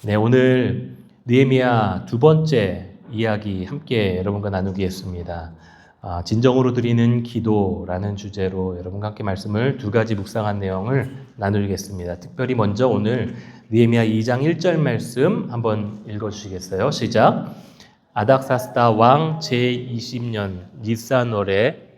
네, 오늘 느헤미야 두 번째 이야기 함께 여러분과 나누겠습니다. 진정으로 드리는 기도라는 주제로 여러분과 함께 말씀을 두 가지 묵상한 내용을 나누겠습니다. 특별히 먼저 오늘 느헤미야 2장 1절 말씀 한번 읽어주시겠어요? 시작. 아닥사스다 왕 제20년 니산월에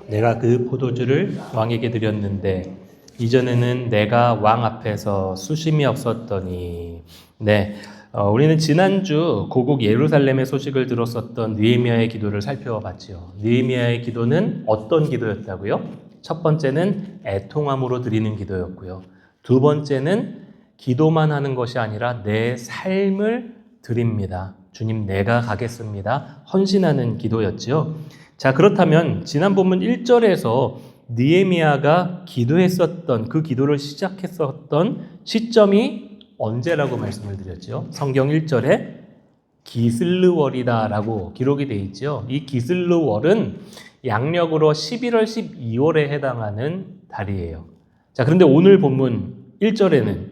내가 그 포도주를 왕에게 드렸는데 이전에는 내가 왕 앞에서 수심이 없었더니. 네, 우리는 지난주 고국 예루살렘의 소식을 들었었던 느헤미야의 기도를 살펴봤죠. 느헤미야의 기도는 어떤 기도였다고요? 첫 번째는 애통함으로 드리는 기도였고요. 두 번째는 기도만 하는 것이 아니라 내 삶을 드립니다. 주님, 내가 가겠습니다. 헌신하는 기도였죠. 자, 그렇다면 지난 본문 1절에서 느헤미야가 기도했었던 그 기도를 시작했었던 시점이 언제라고 말씀을 드렸죠? 성경 1절에 기슬르월이다라고 기록이 되어 있죠. 이 기슬르월은 양력으로 11월 12월에 해당하는 달이에요. 자, 그런데 오늘 본문 1절에는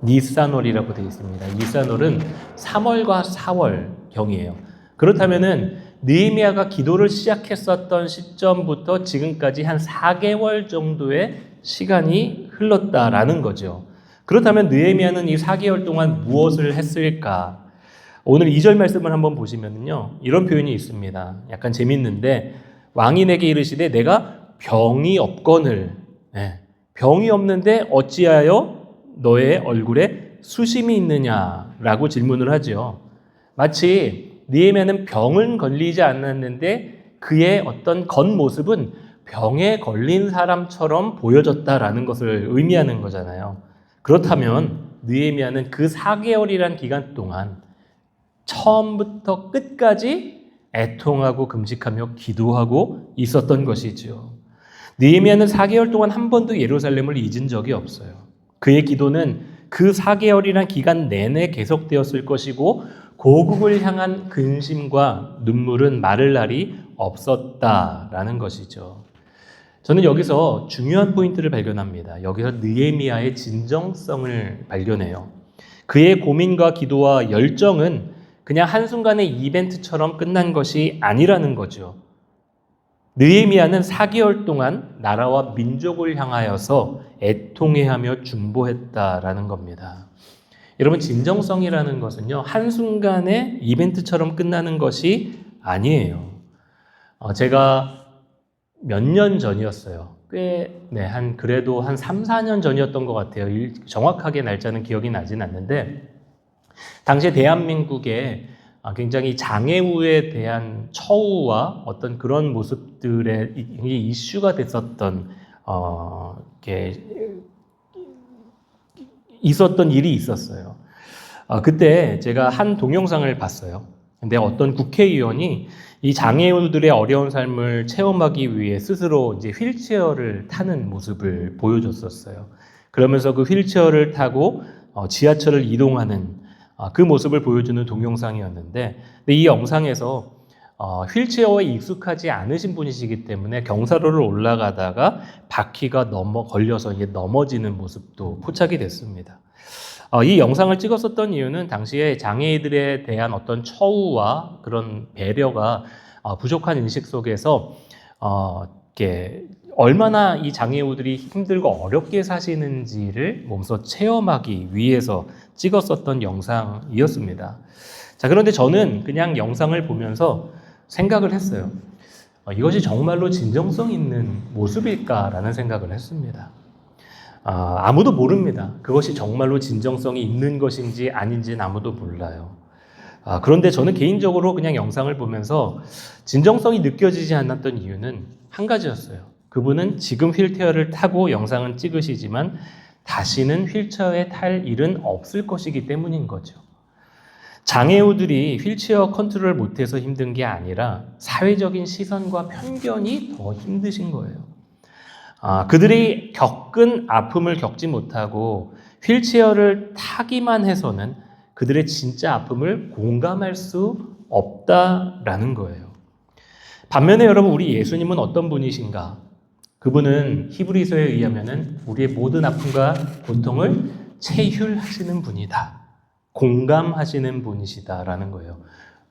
니산월이라고 되어 있습니다. 니산월은 3월과 4월 경이에요. 그렇다면은 느헤미야가 기도를 시작했었던 시점부터 지금까지 한 4개월 정도의 시간이 흘렀다라는 거죠. 그렇다면 느헤미야는 이 4개월 동안 무엇을 했을까? 오늘 2절 말씀을 한번 보시면요, 이런 표현이 있습니다. 약간 재밌는데, 왕이 내게 이르시되 내가 병이 없거늘. 병이 없는데 어찌하여 너의 얼굴에 수심이 있느냐라고 질문을 하죠. 마치 느헤미야는 병은 걸리지 않았는데 그의 어떤 겉모습은 병에 걸린 사람처럼 보여졌다라는 것을 의미하는 거잖아요. 그렇다면 느헤미야는 그 4개월이란 기간 동안 처음부터 끝까지 애통하고 금식하며 기도하고 있었던 것이죠. 느헤미야는 4개월 동안 한 번도 예루살렘을 잊은 적이 없어요. 그의 기도는 그 4개월이란 기간 내내 계속되었을 것이고 고국을 향한 근심과 눈물은 마를 날이 없었다라는 것이죠. 저는 여기서 중요한 포인트를 발견합니다. 여기서 느헤미야의 진정성을 발견해요. 그의 고민과 기도와 열정은 그냥 한순간의 이벤트처럼 끝난 것이 아니라는 거죠. 느헤미야는 4개월 동안 나라와 민족을 향하여서 애통해하며 중보했다라는 겁니다. 여러분, 진정성이라는 것은요, 한순간에 이벤트처럼 끝나는 것이 아니에요. 제가 몇 년 전이었어요. 그래도 한 3, 4년 전이었던 것 같아요. 정확하게 날짜는 기억이 나진 않는데, 당시에 대한민국에 굉장히 장애우에 대한 처우와 어떤 그런 모습들에 이슈가 됐었던, 있었던 일이 있었어요. 그때 제가 한 동영상을 봤어요. 근데 어떤 국회의원이 이 장애우들의 어려운 삶을 체험하기 위해 스스로 이제 휠체어를 타는 모습을 보여줬었어요. 그러면서 그 휠체어를 타고 지하철을 이동하는 그 모습을 보여주는 동영상이었는데, 근데 이 영상에서 휠체어에 익숙하지 않으신 분이시기 때문에 경사로를 올라가다가 바퀴가 걸려서 이게 넘어지는 모습도 포착이 됐습니다. 이 영상을 찍었었던 이유는 당시에 장애인들에 대한 어떤 처우와 그런 배려가 부족한 인식 속에서 이렇게 얼마나 이 장애우들이 힘들고 어렵게 사시는지를 몸소 체험하기 위해서 찍었었던 영상이었습니다. 자, 그런데 저는 그냥 영상을 보면서 생각을 했어요. 이것이 정말로 진정성 있는 모습일까라는 생각을 했습니다. 아무도 모릅니다. 그것이 정말로 진정성이 있는 것인지 아닌지는 아무도 몰라요. 그런데 저는 개인적으로 그냥 영상을 보면서 진정성이 느껴지지 않았던 이유는 한 가지였어요. 그분은 지금 휠체어를 타고 영상은 찍으시지만 다시는 휠체어에 탈 일은 없을 것이기 때문인 거죠. 장애우들이 휠체어 컨트롤을 못해서 힘든 게 아니라 사회적인 시선과 편견이 더 힘드신 거예요. 그들이 겪은 아픔을 겪지 못하고 휠체어를 타기만 해서는 그들의 진짜 아픔을 공감할 수 없다라는 거예요. 반면에 여러분, 우리 예수님은 어떤 분이신가? 그분은 히브리서에 의하면은 우리의 모든 아픔과 고통을 체휼하시는 분이다. 공감하시는 분이시다라는 거예요.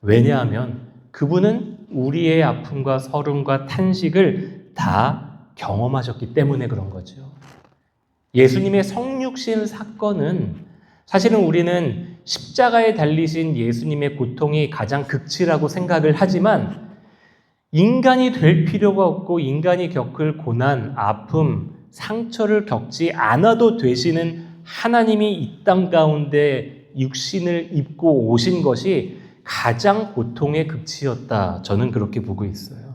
왜냐하면 그분은 우리의 아픔과 서름과 탄식을 다 경험하셨기 때문에 그런 거죠. 예수님의 성육신 사건은 사실은 우리는 십자가에 달리신 예수님의 고통이 가장 극치라고 생각을 하지만 인간이 될 필요가 없고 인간이 겪을 고난, 아픔, 상처를 겪지 않아도 되시는 하나님이 이 땅 가운데 육신을 입고 오신 것이 가장 고통의 극치였다. 저는 그렇게 보고 있어요.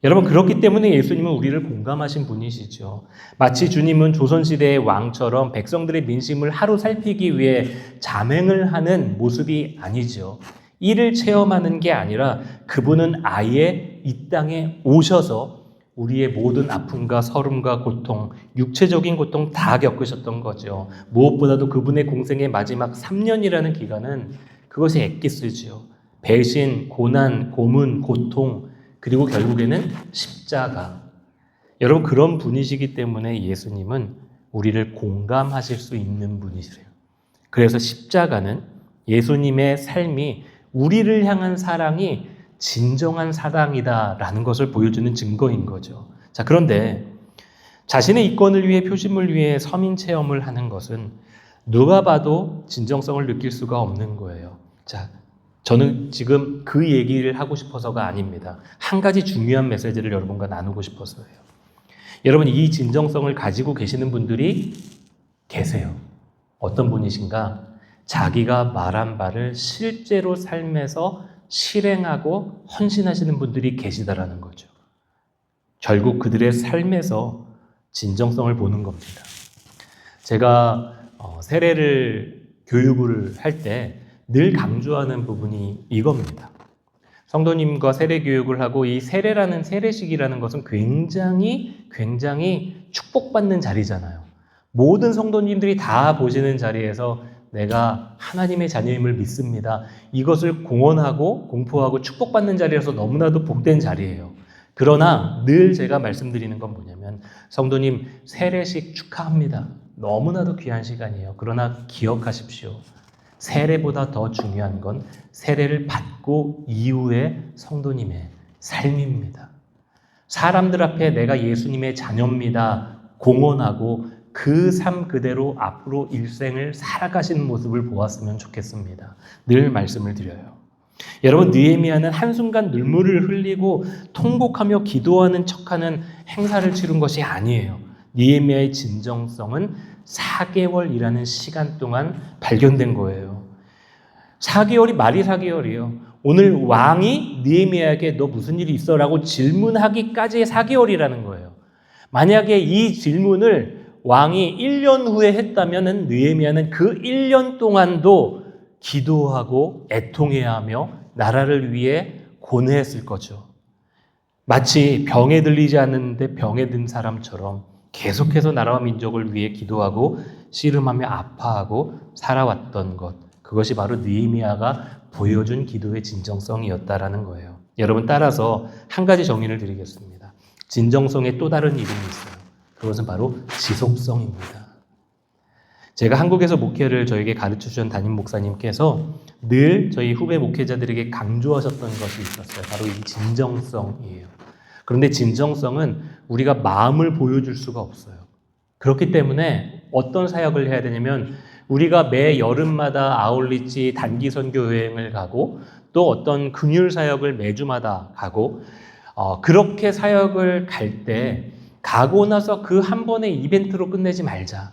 여러분, 그렇기 때문에 예수님은 우리를 공감하신 분이시죠. 마치 주님은 조선시대의 왕처럼 백성들의 민심을 하루 살피기 위해 잠행을 하는 모습이 아니죠. 이를 체험하는 게 아니라 그분은 아예 이 땅에 오셔서 우리의 모든 아픔과 서름과 고통, 육체적인 고통 다 겪으셨던 거죠. 무엇보다도 그분의 공생의 마지막 3년이라는 기간은 그것이 엑기스지요. 배신, 고난, 고문, 고통, 그리고 결국에는 십자가. 여러분, 그런 분이시기 때문에 예수님은 우리를 공감하실 수 있는 분이시래요. 그래서 십자가는 예수님의 삶이 우리를 향한 사랑이 진정한 사랑이다라는 것을 보여주는 증거인 거죠. 자, 그런데 자신의 이권을 위해 표심을 위해 서민 체험을 하는 것은 누가 봐도 진정성을 느낄 수가 없는 거예요. 자, 저는 지금 그 얘기를 하고 싶어서가 아닙니다. 한 가지 중요한 메시지를 여러분과 나누고 싶어서요. 여러분, 이 진정성을 가지고 계시는 분들이 계세요. 어떤 분이신가? 자기가 말한 바를 실제로 삶에서 실행하고 헌신하시는 분들이 계시다라는 거죠. 결국 그들의 삶에서 진정성을 보는 겁니다. 제가 세례를 교육을 할 때 늘 강조하는 부분이 이겁니다. 성도님과 세례 교육을 하고 이 세례라는 세례식이라는 것은 굉장히 축복받는 자리잖아요. 모든 성도님들이 다 보시는 자리에서 내가 하나님의 자녀임을 믿습니다. 이것을 공언하고 공포하고 축복받는 자리라서 너무나도 복된 자리예요. 그러나 늘 제가 말씀드리는 건 뭐냐면 성도님 세례식 축하합니다. 너무나도 귀한 시간이에요. 그러나 기억하십시오. 세례보다 더 중요한 건 세례를 받고 이후의 성도님의 삶입니다. 사람들 앞에 내가 예수님의 자녀입니다. 공언하고 그 삶 그대로 앞으로 일생을 살아가시는 모습을 보았으면 좋겠습니다. 늘 말씀을 드려요. 여러분, 느헤미야는 한순간 눈물을 흘리고 통곡하며 기도하는 척하는 행사를 치른 것이 아니에요. 느헤미야의 진정성은 4개월이라는 시간 동안 발견된 거예요. 4개월이 말이 4개월이에요. 오늘 왕이 느헤미야에게 너 무슨 일이 있어? 라고 질문하기까지의 4개월이라는 거예요. 만약에 이 질문을 왕이 1년 후에 했다면 느헤미야는 그 1년 동안도 기도하고 애통해야 하며 나라를 위해 고뇌했을 거죠. 마치 병에 들리지 않는데 병에 든 사람처럼 계속해서 나라와 민족을 위해 기도하고 씨름하며 아파하고 살아왔던 것, 그것이 바로 느헤미야가 보여준 기도의 진정성이었다라는 거예요. 여러분, 따라서 한 가지 정의를 드리겠습니다. 진정성의 또 다른 이름이 있어요. 그것은 바로 지속성입니다. 제가 한국에서 목회를 저에게 가르쳐주신 담임 목사님께서 늘 저희 후배 목회자들에게 강조하셨던 것이 있었어요. 바로 이 진정성이에요. 그런데 진정성은 우리가 마음을 보여줄 수가 없어요. 그렇기 때문에 어떤 사역을 해야 되냐면 우리가 매 여름마다 아울리치 단기 선교 여행을 가고 또 어떤 긍휼 사역을 매주마다 가고 그렇게 사역을 갈 때 가고 나서 그 한 번의 이벤트로 끝내지 말자.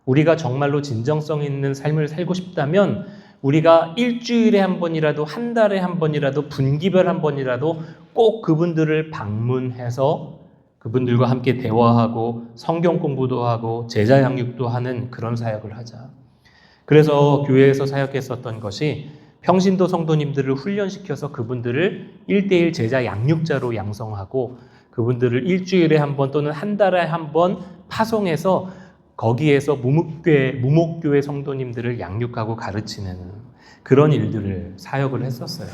우리가 정말로 진정성 있는 삶을 살고 싶다면 우리가 일주일에 한 번이라도 한 달에 한 번이라도 분기별 한 번이라도 꼭 그분들을 방문해서 그분들과 함께 대화하고 성경 공부도 하고 제자 양육도 하는 그런 사역을 하자. 그래서 교회에서 사역했었던 것이 평신도 성도님들을 훈련시켜서 그분들을 1:1 제자 양육자로 양성하고 그분들을 일주일에 한 번 또는 한 달에 한 번 파송해서 거기에서 무목교회 성도님들을 양육하고 가르치는 그런 일들을 사역을 했었어요.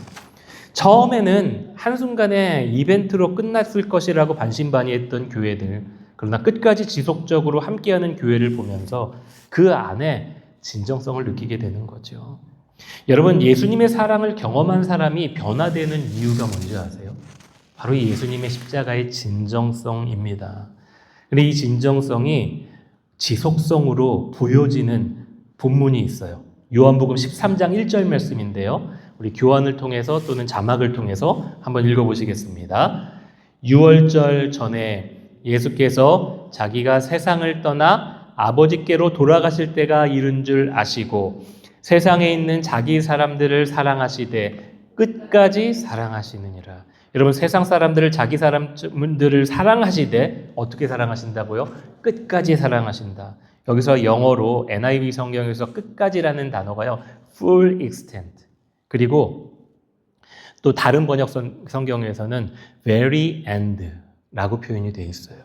처음에는 한순간에 이벤트로 끝났을 것이라고 반신반의했던 교회들, 그러나 끝까지 지속적으로 함께하는 교회를 보면서 그 안에 진정성을 느끼게 되는 거죠. 여러분, 예수님의 사랑을 경험한 사람이 변화되는 이유가 뭔지 아세요? 바로 이 예수님의 십자가의 진정성입니다. 근데 이 진정성이 지속성으로 보여지는 본문이 있어요. 요한복음 13장 1절 말씀인데요. 우리 교환을 통해서 또는 자막을 통해서 한번 읽어보시겠습니다. 6월절 전에 예수께서 자기가 세상을 떠나 아버지께로 돌아가실 때가 이른 줄 아시고 세상에 있는 자기 사람들을 사랑하시되 끝까지 사랑하시느니라. 여러분, 세상 사람들을 자기 사람들을 사랑하시되 어떻게 사랑하신다고요? 끝까지 사랑하신다. 여기서 영어로 NIV 성경에서 끝까지라는 단어가요, full extent. 그리고 또 다른 번역 성경에서는 very end라고 표현이 되어 있어요.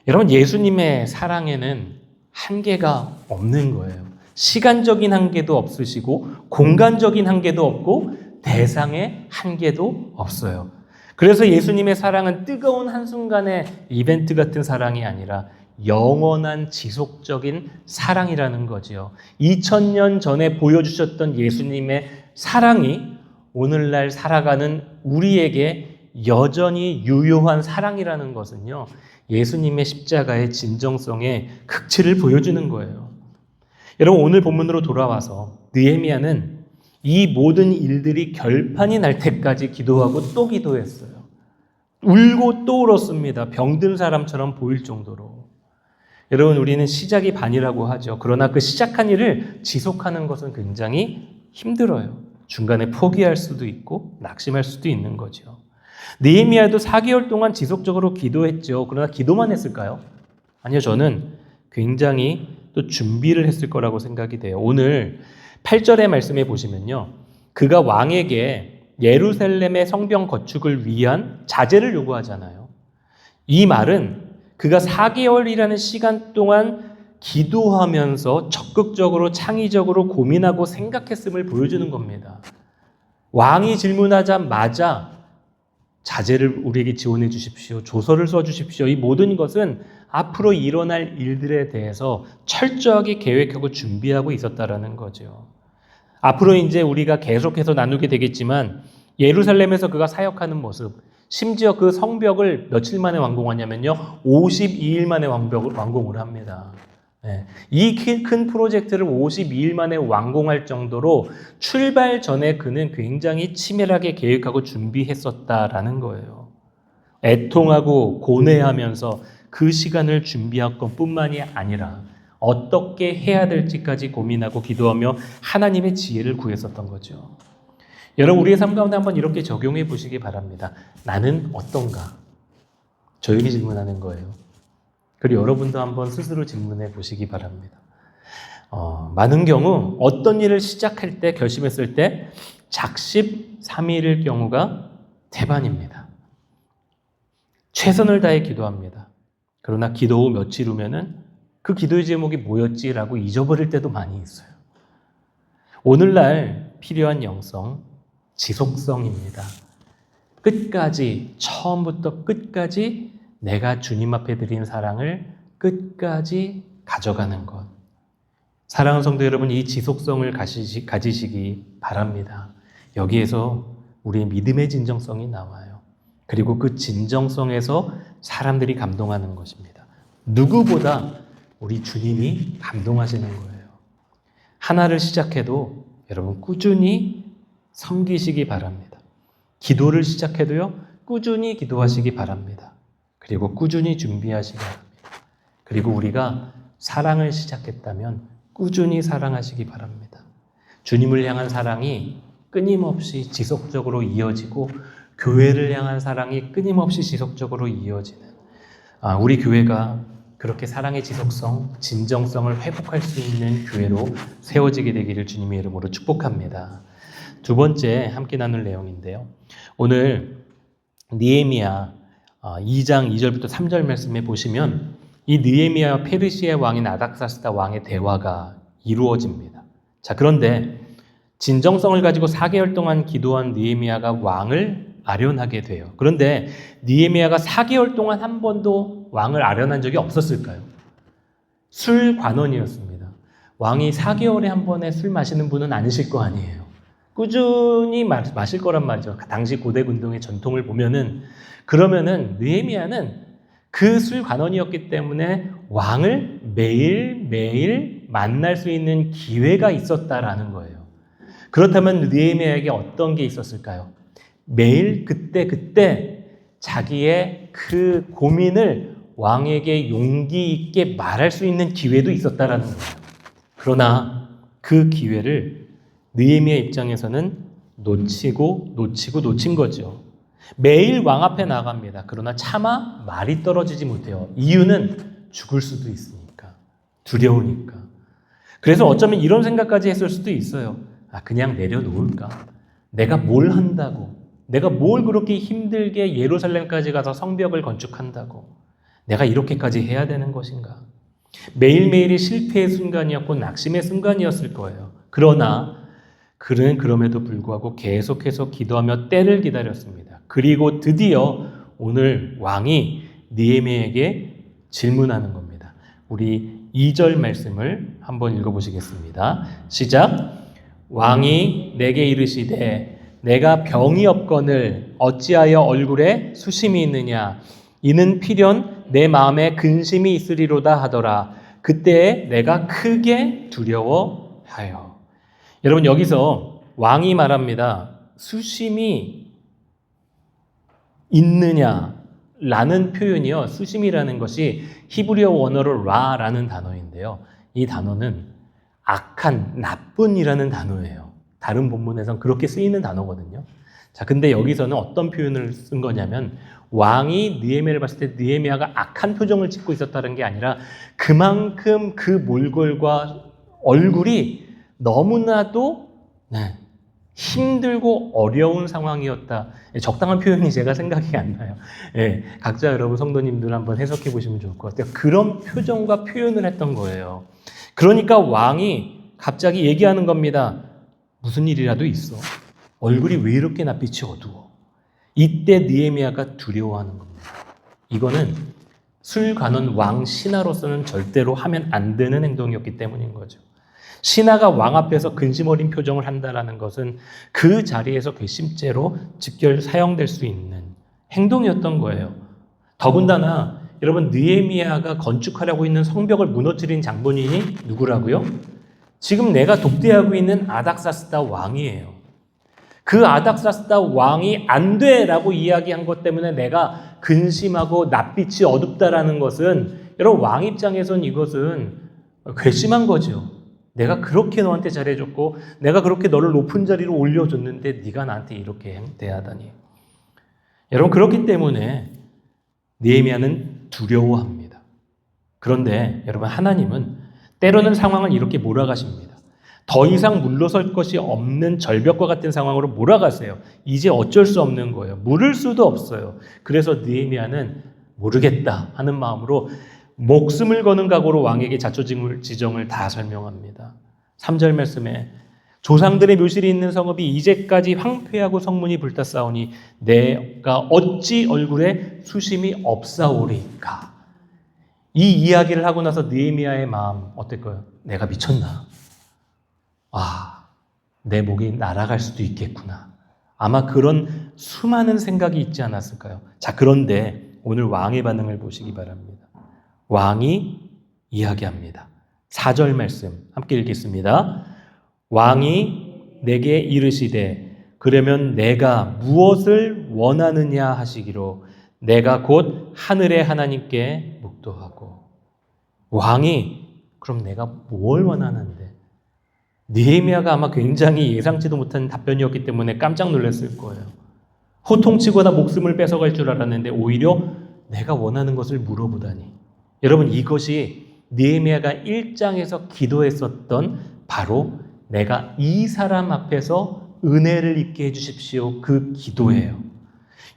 여러분, 예수님의 사랑에는 한계가 없는 거예요. 시간적인 한계도 없으시고 공간적인 한계도 없고 대상의 한계도 없어요. 그래서 예수님의 사랑은 뜨거운 한순간의 이벤트 같은 사랑이 아니라 영원한 지속적인 사랑이라는 거지요. 2000년 전에 보여주셨던 예수님의 사랑이 오늘날 살아가는 우리에게 여전히 유효한 사랑이라는 것은요, 예수님의 십자가의 진정성의 극치를 보여주는 거예요. 여러분, 오늘 본문으로 돌아와서 느헤미야는 이 모든 일들이 결판이 날 때까지 기도하고 또 기도했어요. 울고 또 울었습니다. 병든 사람처럼 보일 정도로. 여러분, 우리는 시작이 반이라고 하죠. 그러나 그 시작한 일을 지속하는 것은 굉장히 힘들어요. 중간에 포기할 수도 있고 낙심할 수도 있는 거죠. 느헤미야도 4개월 동안 지속적으로 기도했죠. 그러나 기도만 했을까요? 아니요, 저는 굉장히 또 준비를 했을 거라고 생각이 돼요. 오늘 8절의 말씀에 보시면요, 그가 왕에게 예루살렘의 성벽 건축을 위한 자재를 요구하잖아요. 이 말은 그가 4개월이라는 시간 동안 기도하면서 적극적으로 창의적으로 고민하고 생각했음을 보여주는 겁니다. 왕이 질문하자마자 자재를 우리에게 지원해 주십시오. 조서를 써 주십시오. 이 모든 것은 앞으로 일어날 일들에 대해서 철저하게 계획하고 준비하고 있었다라는 거죠. 앞으로 이제 우리가 계속해서 나누게 되겠지만 예루살렘에서 그가 사역하는 모습, 심지어 그 성벽을 며칠 만에 완공하냐면요, 52일 만에 완공을 합니다. 이 큰 프로젝트를 52일 만에 완공할 정도로 출발 전에 그는 굉장히 치밀하게 계획하고 준비했었다라는 거예요. 애통하고 고뇌하면서 그 시간을 준비할 것뿐만이 아니라 어떻게 해야 될지까지 고민하고 기도하며 하나님의 지혜를 구했었던 거죠. 여러분, 우리의 삶 가운데 한번 이렇게 적용해 보시기 바랍니다. 나는 어떤가? 저에게 질문하는 거예요. 그리고 여러분도 한번 스스로 질문해 보시기 바랍니다. 많은 경우 어떤 일을 시작할 때, 결심했을 때 작심삼일일 경우가 대반입니다. 최선을 다해 기도합니다. 그러나 기도 후 며칠 후면은 그 기도의 제목이 뭐였지라고 잊어버릴 때도 많이 있어요. 오늘날 필요한 영성, 지속성입니다. 끝까지, 처음부터 끝까지 내가 주님 앞에 드린 사랑을 끝까지 가져가는 것. 사랑하는 성도 여러분, 이 지속성을 가지시기 바랍니다. 여기에서 우리의 믿음의 진정성이 나와요. 그리고 그 진정성에서 사람들이 감동하는 것입니다. 누구보다 우리 주님이 감동하시는 거예요. 하나를 시작해도 여러분 꾸준히 섬기시기 바랍니다. 기도를 시작해도요, 꾸준히 기도하시기 바랍니다. 그리고 꾸준히 준비하시기 바랍니다. 그리고 우리가 사랑을 시작했다면 꾸준히 사랑하시기 바랍니다. 주님을 향한 사랑이 끊임없이 지속적으로 이어지고 교회를 향한 사랑이 끊임없이 지속적으로 이어지는 우리 교회가 그렇게 사랑의 지속성, 진정성을 회복할 수 있는 교회로 세워지게 되기를 주님의 이름으로 축복합니다. 두 번째 함께 나눌 내용인데요. 오늘 느헤미야 2장 2절부터 3절 말씀에 보시면 이 느헤미야와 페르시아 왕인 아닥사스다 왕의 대화가 이루어집니다. 자, 그런데 진정성을 가지고 4개월 동안 기도한 느헤미야가 왕을 아련하게 돼요. 그런데 느헤미야가 4개월 동안 한 번도 왕을 아련한 적이 없었을까요? 술 관원이었습니다. 왕이 4개월에 한 번에 술 마시는 분은 아니실 거 아니에요. 꾸준히 마실 거란 말이죠. 당시 고대 군동의 전통을 보면은, 그러면은 느헤미야는 그 술 관원이었기 때문에 왕을 매일매일 만날 수 있는 기회가 있었다라는 거예요. 그렇다면 느헤미야에게 어떤 게 있었을까요? 매일 그때 자기의 그 고민을 왕에게 용기 있게 말할 수 있는 기회도 있었다라는 거예요. 그러나 그 기회를 느헤미야 입장에서는 놓친 거죠. 매일 왕 앞에 나갑니다. 그러나 차마 말이 떨어지지 못해요. 이유는 죽을 수도 있으니까. 두려우니까. 그래서 어쩌면 이런 생각까지 했을 수도 있어요. 그냥 내려놓을까? 내가 뭘 한다고? 내가 뭘 그렇게 힘들게 예루살렘까지 가서 성벽을 건축한다고? 내가 이렇게까지 해야 되는 것인가? 매일매일이 실패의 순간이었고 낙심의 순간이었을 거예요. 그러나 그는 그럼에도 불구하고 계속해서 기도하며 때를 기다렸습니다. 그리고 드디어 오늘 왕이 느헤미야에게 질문하는 겁니다. 우리 2절 말씀을 한번 읽어보시겠습니다. 시작. 왕이 내게 이르시되 내가 병이 없거늘 어찌하여 얼굴에 수심이 있느냐? 이는 필연 내 마음에 근심이 있으리로다 하더라. 그때에 내가 크게 두려워하여. 여러분, 여기서 왕이 말합니다. 수심이 있느냐라는 표현이요. 수심이라는 것이 히브리어 원어로 라라는 단어인데요. 이 단어는 악한, 나쁜이라는 단어예요. 다른 본문에선 그렇게 쓰이는 단어거든요. 자, 근데 여기서는 어떤 표현을 쓴 거냐면 왕이 느헤미야를 봤을 때 느헤미야가 악한 표정을 짓고 있었다는 게 아니라 그만큼 그 몰골과 얼굴이 너무나도 힘들고 어려운 상황이었다. 적당한 표현이 제가 생각이 안 나요. 각자 여러분 성도님들 한번 해석해 보시면 좋을 것 같아요. 그런 표정과 표현을 했던 거예요. 그러니까 왕이 갑자기 얘기하는 겁니다. 무슨 일이라도 있어. 얼굴이 왜 이렇게 낯빛이 어두워. 이때 느헤미야가 두려워하는 겁니다. 이거는 술관원 왕 신하로서는 절대로 하면 안 되는 행동이었기 때문인 거죠. 신하가 왕 앞에서 근심 어린 표정을 한다는 것은 그 자리에서 괘씸죄로 직결 사용될 수 있는 행동이었던 거예요. 더군다나 여러분, 느헤미야가 건축하려고 있는 성벽을 무너뜨린 장본인이 누구라고요? 지금 내가 독대하고 있는 아닥사스다 왕이에요. 그 아닥사스다 왕이 안 돼라고 이야기한 것 때문에 내가 근심하고 낯빛이 어둡다라는 것은 여러분, 왕 입장에선 이것은 괘씸한 거죠. 내가 그렇게 너한테 잘해줬고 내가 그렇게 너를 높은 자리로 올려줬는데 네가 나한테 이렇게 대하다니. 여러분, 그렇기 때문에 느헤미야는 두려워합니다. 그런데 여러분, 하나님은 때로는 상황을 이렇게 몰아가십니다. 더 이상 물러설 것이 없는 절벽과 같은 상황으로 몰아가세요. 이제 어쩔 수 없는 거예요. 물을 수도 없어요. 그래서 느헤미야는 모르겠다 하는 마음으로 목숨을 거는 각오로 왕에게 자초지정을 다 설명합니다. 3절 말씀에 조상들의 묘실이 있는 성읍이 이제까지 황폐하고 성문이 불탔사오니 내가 어찌 얼굴에 수심이 없사오리까. 이 이야기를 하고 나서 느헤미야의 마음 어떨까요? 내가 미쳤나? 내 목이 날아갈 수도 있겠구나. 아마 그런 수많은 생각이 있지 않았을까요? 자, 그런데 오늘 왕의 반응을 보시기 바랍니다. 왕이 이야기합니다. 4절 말씀 함께 읽겠습니다. 왕이 내게 이르시되 그러면 내가 무엇을 원하느냐 하시기로 내가 곧 하늘의 하나님께 묵도하고. 왕이 그럼 내가 뭘 원하는데? 느헤미야가 아마 굉장히 예상치도 못한 답변이었기 때문에 깜짝 놀랐을 거예요. 호통치거나 목숨을 뺏어갈 줄 알았는데 오히려 내가 원하는 것을 물어보다니. 여러분, 이것이 느헤미야가 1장에서 기도했었던 바로 내가 이 사람 앞에서 은혜를 입게 해주십시오. 그 기도예요.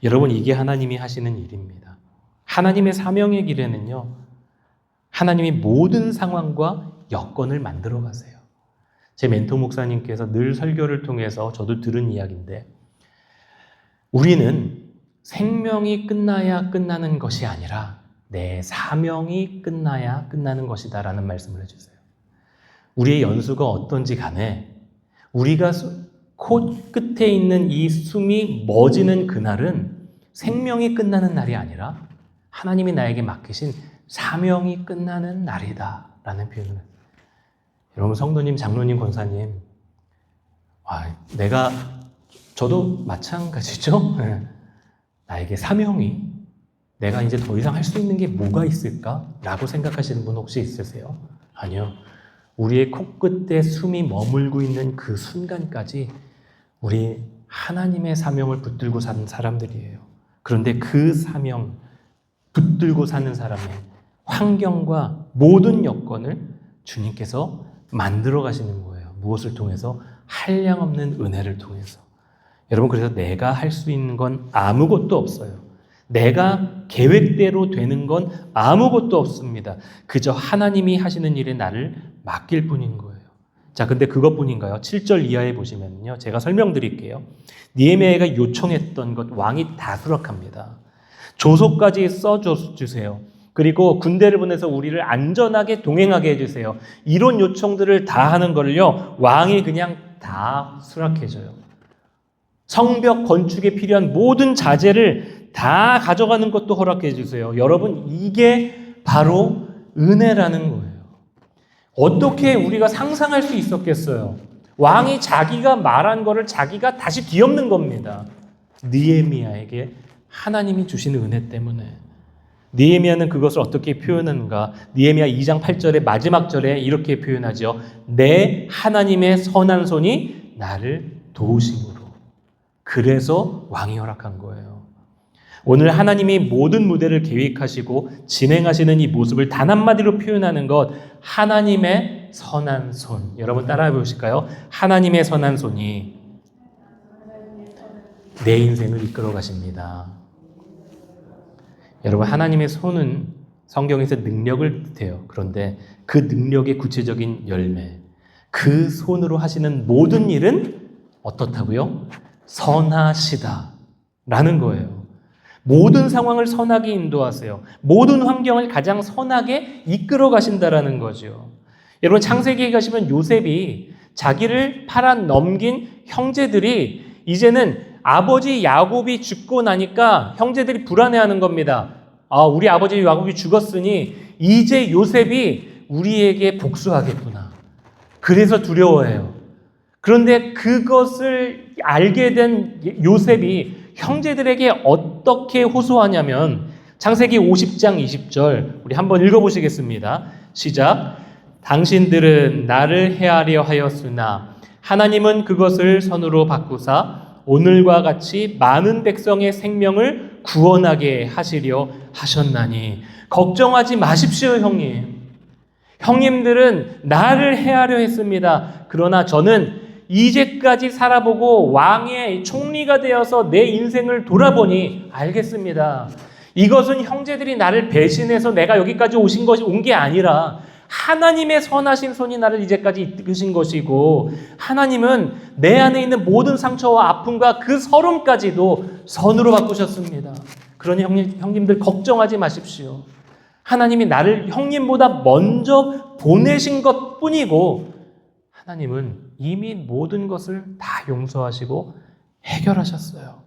여러분, 이게 하나님이 하시는 일입니다. 하나님의 사명의 길에는요, 하나님이 모든 상황과 여건을 만들어 가세요. 제 멘토 목사님께서 늘 설교를 통해서 저도 들은 이야기인데, 우리는 생명이 끝나야 끝나는 것이 아니라 내 사명이 끝나야 끝나는 것이다 라는 말씀을 해주세요. 우리의 연수가 어떤지 간에 우리가 코 끝에 있는 이 숨이 멎이는 그날은 생명이 끝나는 날이 아니라 하나님이 나에게 맡기신 사명이 끝나는 날이다 라는 표현을 해요. 여러분, 성도님, 장로님, 권사님, 저도 마찬가지죠. 나에게 사명이, 내가 이제 더 이상 할 수 있는 게 뭐가 있을까? 라고 생각하시는 분 혹시 있으세요? 아니요. 우리의 코끝에 숨이 머물고 있는 그 순간까지 우리 하나님의 사명을 붙들고 사는 사람들이에요. 그런데 그 사명, 붙들고 사는 사람의 환경과 모든 여건을 주님께서 만들어 가시는 거예요. 무엇을 통해서? 한량없는 은혜를 통해서. 여러분, 그래서 내가 할 수 있는 건 아무것도 없어요. 내가 계획대로 되는 건 아무것도 없습니다. 그저 하나님이 하시는 일에 나를 맡길 뿐인 거예요. 자, 근데 그것뿐인가요? 7절 이하에 보시면요, 제가 설명드릴게요. 느헤미야가 요청했던 것 왕이 다 수락합니다. 조서까지 써주세요. 그리고 군대를 보내서 우리를 안전하게 동행하게 해주세요. 이런 요청들을 다 하는 걸요, 왕이 그냥 다 수락해줘요. 성벽 건축에 필요한 모든 자재를 다 가져가는 것도 허락해 주세요. 여러분, 이게 바로 은혜라는 거예요. 어떻게 우리가 상상할 수 있었겠어요? 왕이 자기가 말한 거를 자기가 다시 뒤엎는 겁니다. 느헤미야에게 하나님이 주신 은혜 때문에. 느헤미야는 그것을 어떻게 표현하는가? 느헤미야 2장 8절의 마지막 절에 이렇게 표현하죠. 내 하나님의 선한 손이 나를 도우심으로. 그래서 왕이 허락한 거예요. 오늘 하나님이 모든 무대를 계획하시고 진행하시는 이 모습을 단 한마디로 표현하는 것, 하나님의 선한 손. 여러분 따라해 보실까요? 하나님의 선한 손이 내 인생을 이끌어 가십니다. 여러분, 하나님의 손은 성경에서 능력을 뜻해요. 그런데 그 능력의 구체적인 열매, 그 손으로 하시는 모든 일은 어떻다고요? 선하시다 라는 거예요. 모든 상황을 선하게 인도하세요. 모든 환경을 가장 선하게 이끌어 가신다라는 거죠. 여러분, 창세기에 가시면 요셉이 자기를 팔아 넘긴 형제들이 이제는 아버지 야곱이 죽고 나니까 형제들이 불안해하는 겁니다. 우리 아버지 야곱이 죽었으니 이제 요셉이 우리에게 복수하겠구나. 그래서 두려워해요. 그런데 그것을 알게 된 요셉이 형제들에게 어떻게 호소하냐면 창세기 50장 20절 우리 한번 읽어보시겠습니다. 시작. 당신들은 나를 해하려 하였으나 하나님은 그것을 선으로 바꾸사 오늘과 같이 많은 백성의 생명을 구원하게 하시려 하셨나니. 걱정하지 마십시오, 형님. 형님들은 나를 해하려 했습니다. 그러나 저는 이제까지 살아보고 왕의 총리가 되어서 내 인생을 돌아보니 알겠습니다. 이것은 형제들이 나를 배신해서 내가 여기까지 온 게 아니라 하나님의 선하신 손이 나를 이제까지 이끄신 것이고, 하나님은 내 안에 있는 모든 상처와 아픔과 그 서름까지도 선으로 바꾸셨습니다. 그러니 형님들 걱정하지 마십시오. 하나님이 나를 형님보다 먼저 보내신 것 뿐이고, 하나님은 이미 모든 것을 다 용서하시고 해결하셨어요.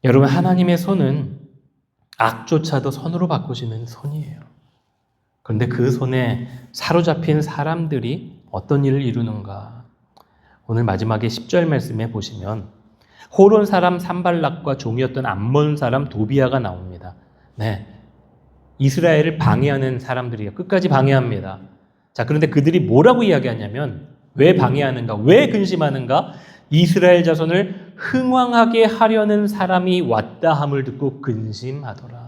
여러분, 하나님의 손은 악조차도 선으로 바꾸시는 손이에요. 그런데 그 손에 사로잡힌 사람들이 어떤 일을 이루는가? 오늘 마지막에 10절 말씀에 보시면 호론 사람 산발락과 종이었던 암몬 사람 도비아가 나옵니다. 네, 이스라엘을 방해하는 사람들이에요. 끝까지 방해합니다. 자, 그런데 그들이 뭐라고 이야기하냐면, 왜 방해하는가? 왜 근심하는가? 이스라엘 자손을 흥왕하게 하려는 사람이 왔다 함을 듣고 근심하더라.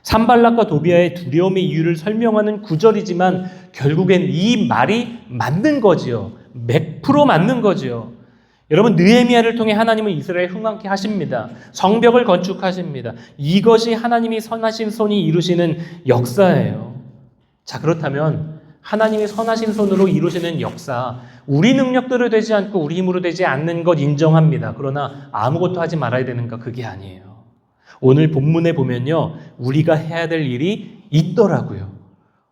산발락과 도비아의 두려움의 이유를 설명하는 구절이지만 결국엔 이 말이 맞는 거지요. 100% 맞는 거지요. 여러분, 느헤미야를 통해 하나님은 이스라엘 흥왕케 하십니다. 성벽을 건축하십니다. 이것이 하나님이 선하신 손이 이루시는 역사예요. 자, 그렇다면 하나님의 선하신 손으로 이루시는 역사, 우리 능력대로 되지 않고 우리 힘으로 되지 않는 것 인정합니다. 그러나 아무것도 하지 말아야 되는가? 그게 아니에요. 오늘 본문에 보면요, 우리가 해야 될 일이 있더라고요.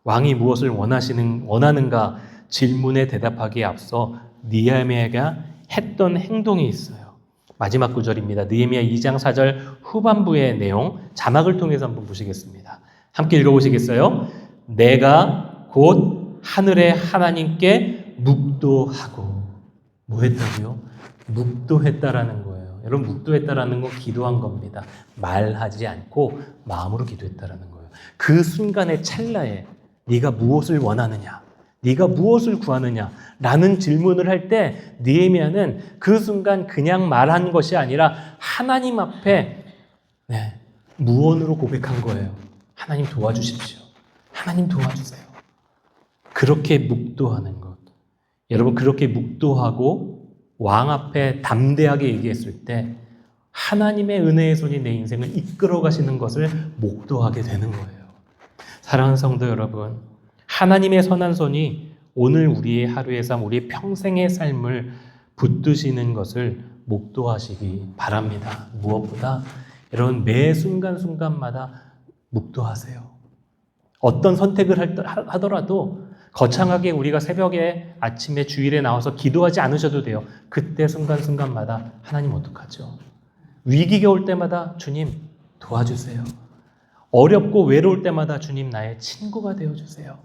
왕이 무엇을 원하는가 질문에 대답하기에 앞서 느헤미야가 했던 행동이 있어요. 마지막 구절입니다. 느헤미야 2장 4절 후반부의 내용 자막을 통해서 한번 보시겠습니다. 함께 읽어보시겠어요? 내가 곧 하늘의 하나님께 묵도하고. 뭐 했다고요? 묵도했다라는 거예요. 여러분, 묵도했다라는 건 기도한 겁니다. 말하지 않고 마음으로 기도했다라는 거예요. 그 순간의 찰나에 네가 무엇을 원하느냐, 네가 무엇을 구하느냐 라는 질문을 할 때 느헤미야는 그 순간 그냥 말한 것이 아니라 하나님 앞에 무언으로 고백한 거예요. 하나님 도와주십시오. 하나님 도와주세요. 그렇게 묵도하는 것. 여러분, 그렇게 묵도하고 왕 앞에 담대하게 얘기했을 때 하나님의 은혜의 손이 내 인생을 이끌어 가시는 것을 목도하게 되는 거예요. 사랑하는 성도 여러분, 하나님의 선한 손이 오늘 우리의 하루의 삶, 우리의 평생의 삶을 붙드시는 것을 목도하시기 바랍니다. 무엇보다 여러분, 매 순간순간마다 묵도하세요. 어떤 선택을 하더라도 거창하게 우리가 새벽에 아침에 주일에 나와서 기도하지 않으셔도 돼요. 그때 순간순간마다 하나님 어떡하죠? 위기가 올 때마다 주님 도와주세요. 어렵고 외로울 때마다 주님 나의 친구가 되어주세요.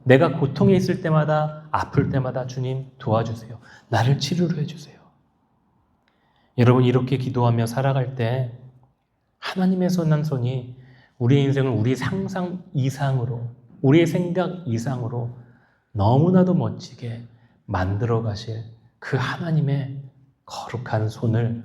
내가 고통에 있을 때마다 아플 때마다 주님 도와주세요. 나를 치료를 해주세요. 여러분, 이렇게 기도하며 살아갈 때 하나님의 선한 손이 우리 인생을 우리 상상 이상으로, 우리의 생각 이상으로 너무나도 멋지게 만들어 가실 그 하나님의 거룩한 손을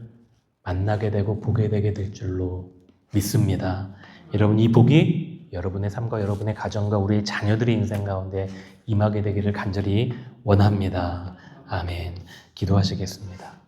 만나게 되고 보게 되게 될 줄로 믿습니다. 여러분, 이 복이 여러분의 삶과 여러분의 가정과 우리의 자녀들의 인생 가운데 임하게 되기를 간절히 원합니다. 아멘. 기도하시겠습니다.